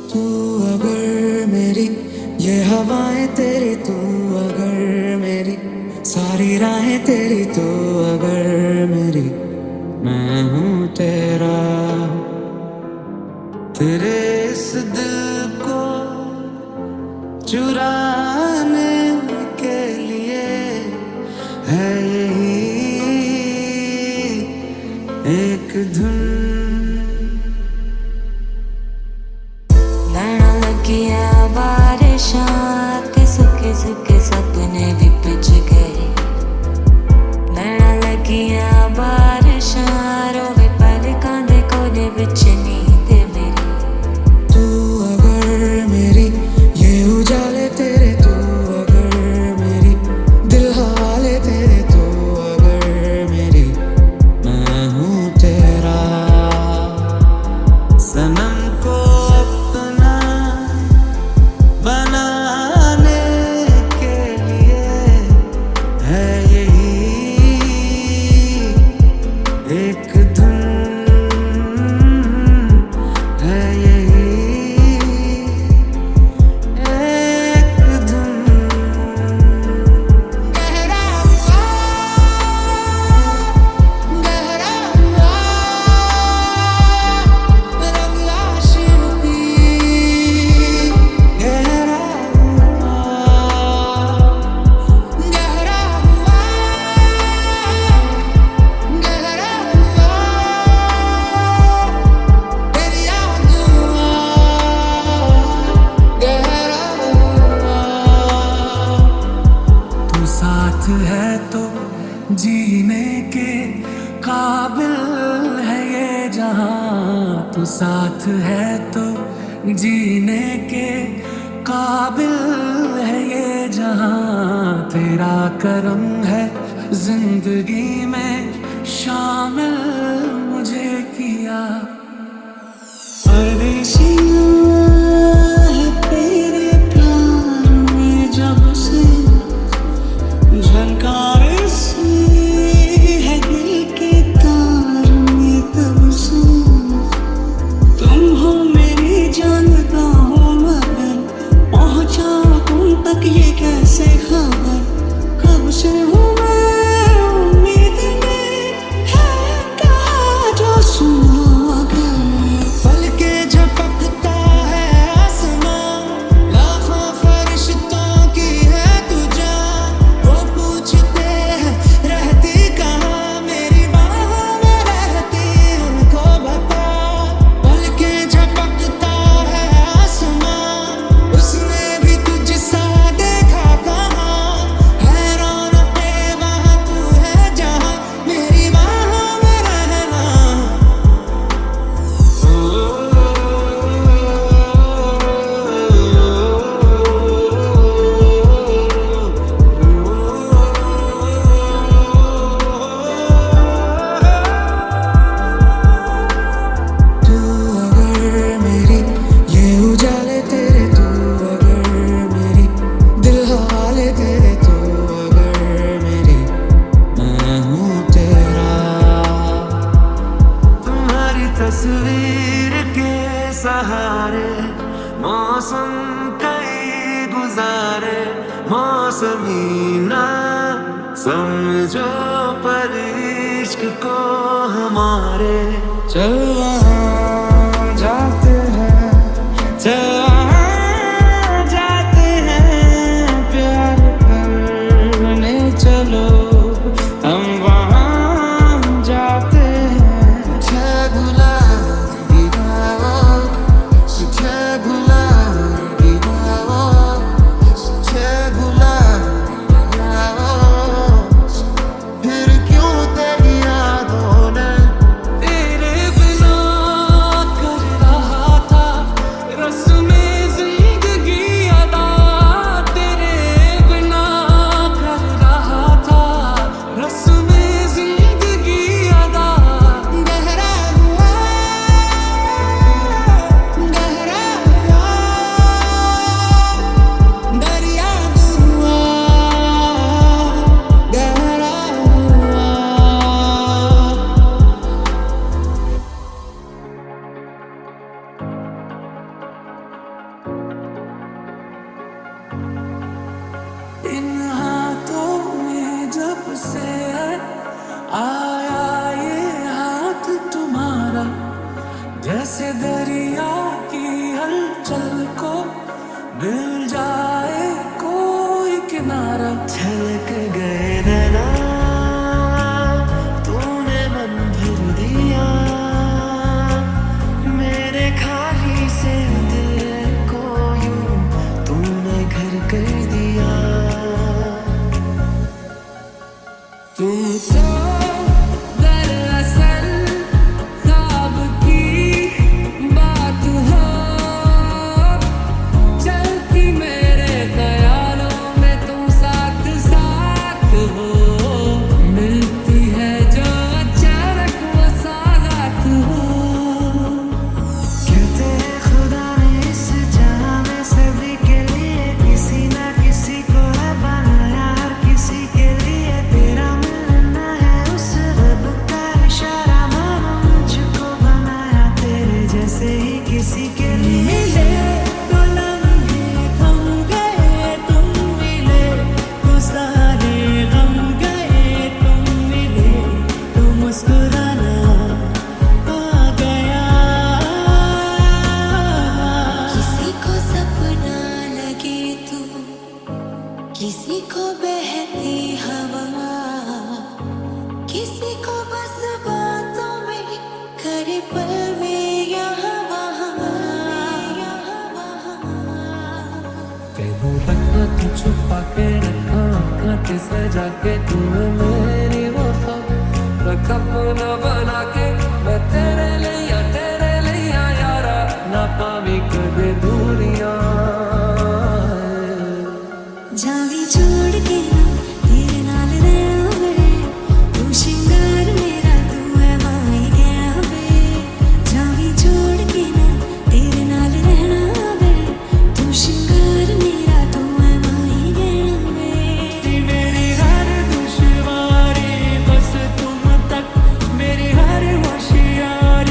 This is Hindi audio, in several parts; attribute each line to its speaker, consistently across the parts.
Speaker 1: तू अगर मेरी ये हवाएं तेरी, तू अगर मेरी सारी राहें तेरी, तू अगर मेरी मैं हूँ तेरा। तेरे इस दिल को चुराने के लिए है यही एक धुन।
Speaker 2: नैना लगिया बारिशां ते सुके सुके सपने भी पिच गए। नैना लगिया बारिशां रोवे पलकां दे कोने विच नींद मेरी।
Speaker 1: तू अगर मेरी ये उजाले तेरे, तू अगर मेरी दिल हवाले तेरे, तू अगर मेरी मैं हूँ तेरा। सनम को अपना बनाने के लिए है यही एक धुन, है यही एक धुन। गहरा हुआ, गहरा हुआ रंग आशिकी। गहरा हुआ, गहरा हुआ, गहरा हुआ तेरी याद हुआ, गहरा हुआ। तू साथ है तो जीने के काबिल है ये जहां। तू साथ है तो जीने के काबिल है ये जहां। तेरा करम है जिंदगी में शामिल मुझे किया। परदेसियाँ है तेरे प्यार में जब से झनकार सी है दिल के तार में तब से। तुम हो मेरी जानता हूँ मगर पहुँचा तुम तक ये कैसे खबर। कब से हूँ मैं उम्मीद में है कहा जो सुनो अगर। पलके झपकता है आसमां, लाखों फरिश्तों की है तू जान। वो पूछते हैं रहती कहाँ, मेरी बाहों में रहती उनको बता। पलके झपकता है आसमां, उसने भी तुझसा देखा कहाँ। हैरान पे वहाँ तू है जहाँ, मेरी बाहों में रहना। तू अगर मेरी ये उजाले तेरे, तू अगर मेरी दिल हवाले तेरे, तू अगर मेरी मैं हूँ तेरा। तुम्हारी तस्वीर के सहारे मौसम कई गुजारे। मौसमी ना समझो पर इश्क को हमारे। चल वहाँ जाते हैं, चल वहाँ जाते हैं प्यार करने चलो। हम वहाँ जाते हैं। तुझे भुलाएगी वो, तुझे भुलाएगी वो, तुझे भुलाएगी वो। फिर क्यों तेरी यादों ने तेरे बिना जैसे दरिया की हलचल को मिल जाए कोई किनारा। छलक गए नैना तूने मन भर दिया, मेरे खाली से दिल को यूं तूने घर कर दिया। तुम तो दरअसल ख्वाब की बात हो, चलती मेरे ख्यालों में तुम साथ साथ हो। मिलती है जो अचानक वो साथ हो। कहते हैं खुदा ने इस जहां में सभी के लिए किसी ना किसी को है बनाया, हर किसी के लिए तेरा मिलना है उस रब का इशारा। मानो मुझको बनाया तेरे जैसे ही किसी के लिए। मिले तो लम्हे थम गए, तुम मिले तो सारे गम गए। तुम मिले तो मुस्कुराना आ गया।
Speaker 2: किसी को सपना लगे तू, किसी को बहती हवा, किसी को बस बातों में करे पल में यहाँ वहाँ।
Speaker 1: तेनू तकना तू छुपा के रखा आँखें सजा के, तूने मेरी वफा रख अपना बना के। मैं तेरे लिया यारा, ना पावी कदे दूरियां।
Speaker 2: जावी छोड़ के ना तेरे नाल रहना वे, तू शिंगार मेरा तू है माई गया वे। जावी छोड़ के ना तेरे नाल रहना वे, तू शिंगार मेरा तू है माई गया वे।
Speaker 1: मेरी हर दुश्वारी बस तुम तक, मेरी हर होशियारी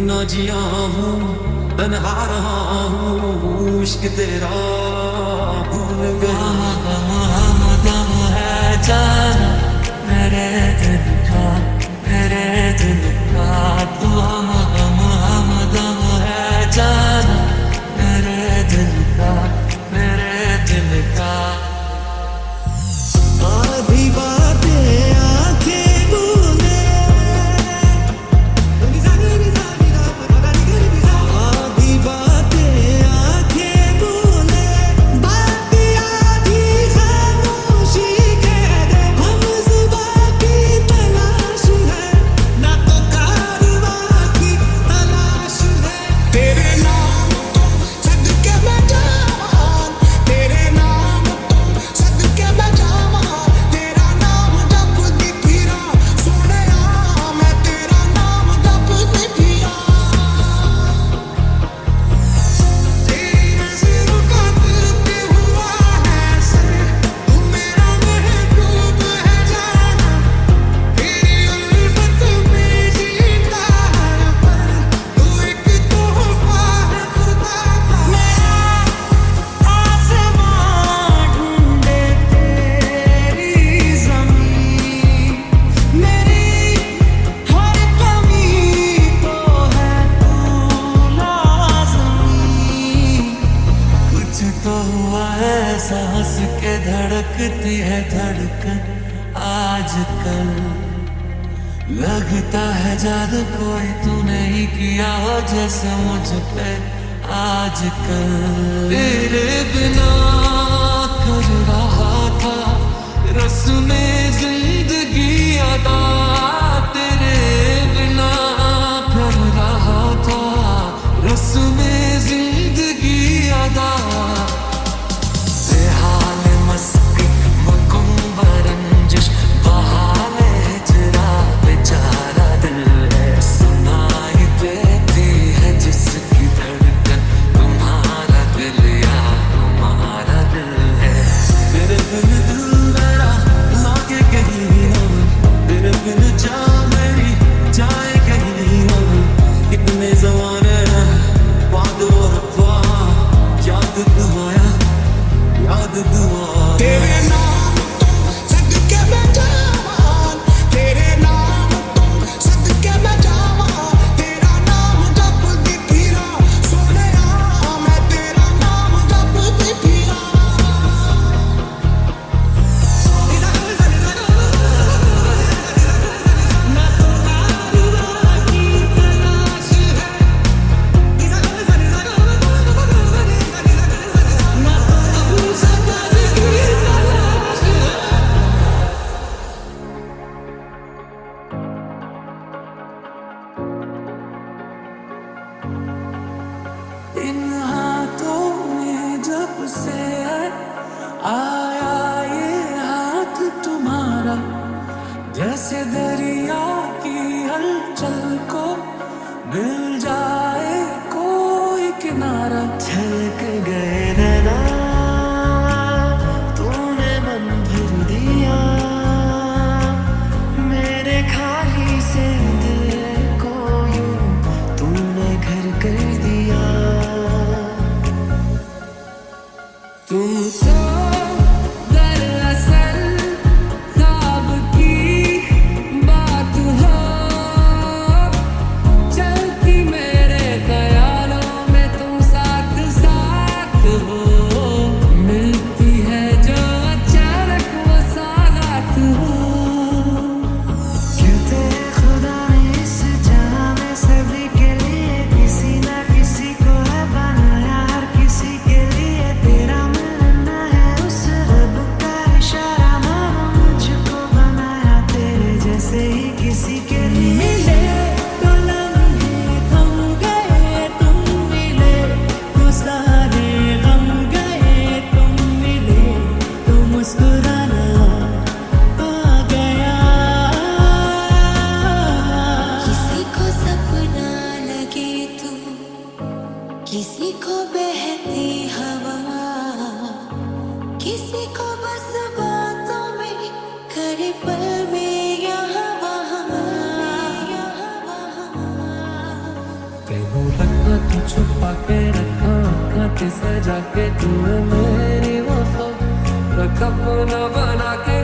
Speaker 1: ना जिया हूँ तन्हा रहा हूँ इश्क तेरा भूल गया दम है जाना मेरे दिल का मेरे दिल का तू हम दम है जाना मेरे दिल का मेरे दिल का आधी बातें आंखें भूले आधी बातें आंखें भूले बाकी आधी खामोशी कह दे हम सुबह की तलाश है ना तो कारवां की तलाश है तेरे नाम तो सदके मैं जावां तेरे नाम तो सदके मैं जावां तेरा नाम जपदी फिरा सोहणिया मैं तेरा नाम जपदी फिरा तेरी नज़रों का दिल पे हुआ है असर तू मेरा महबूब है जाना तेरी उल्फत में जीता हर पल तू एक तोहफा है खुदा का मेरा आसमां ढूंढे तेरी ज़मीं मेरी हर कमी को है तू लाज़मी कुछ तो हुआ है सांस के धड़कती है धड़कन आजकल लगता है जादू कोई तूने ही किया हो जैसे मुझ पे आजकल तेरे बिना कर रहा था रस्मे जिंदगी अदा तेरे बिना कर रहा था रस्मे जिंदगी अदा बेहाल मस्ती मुकुम्बरंजिश बहाने हिजरा बेचारा दिल है सुनाई देती है जिसकी धड़कन तुम्हारा दिल या हमारा दिल है तेरे बिन दिल मेरा लागे कहीं ना तेरे बिन जा मेरी जाए कहीं ना कितने ज़माने बाद वफा याद दुआया याद दुआ तेरे नाम तो सदके मैं जावां तेरे नाम तो सदके मैं जावां तेरा नाम जपदी फिरा सोहणिया मैं तेरा नाम जपदी फिरा ना तो कारवां की तलाश है ना तो सदा की तलाश है इन हाथों में जब से आया ये हाथ तुम्हारा जैसे दरिया की हलचल को मिल जाए कोई किनारा छलक गए नैना तूने मन भर दिया मेरे खाली से दिल को यूं तूने घर कर दिया तुम तो दरअसल ख्वाब की बात हो चलती मेरे ख्यालों में तुम साथ साथ हो मिलती है जो अचानक वो सौगात हो कहते हैं खुदा ने इस जहां में सभी के लिए किसी ना किसी को है बनाया हर किसी के लिए तेरा मिलना है उस रब का इशारा मानो मुझको बनाया तेरे जैसे ही किसी के लिए मिले तो लम्हे थम गए तुम मिले तो सारे गम गए तुम मिले तो मुस्कुराना आ गया किसी को सपना लगे तू किसी को बहती हवा किसी को बस बातों में करे पल में यहाँ वहाँ हो रखा तू छुपा के रखा आँखें सजा के तू है मेरी वफा रखा अपना बना के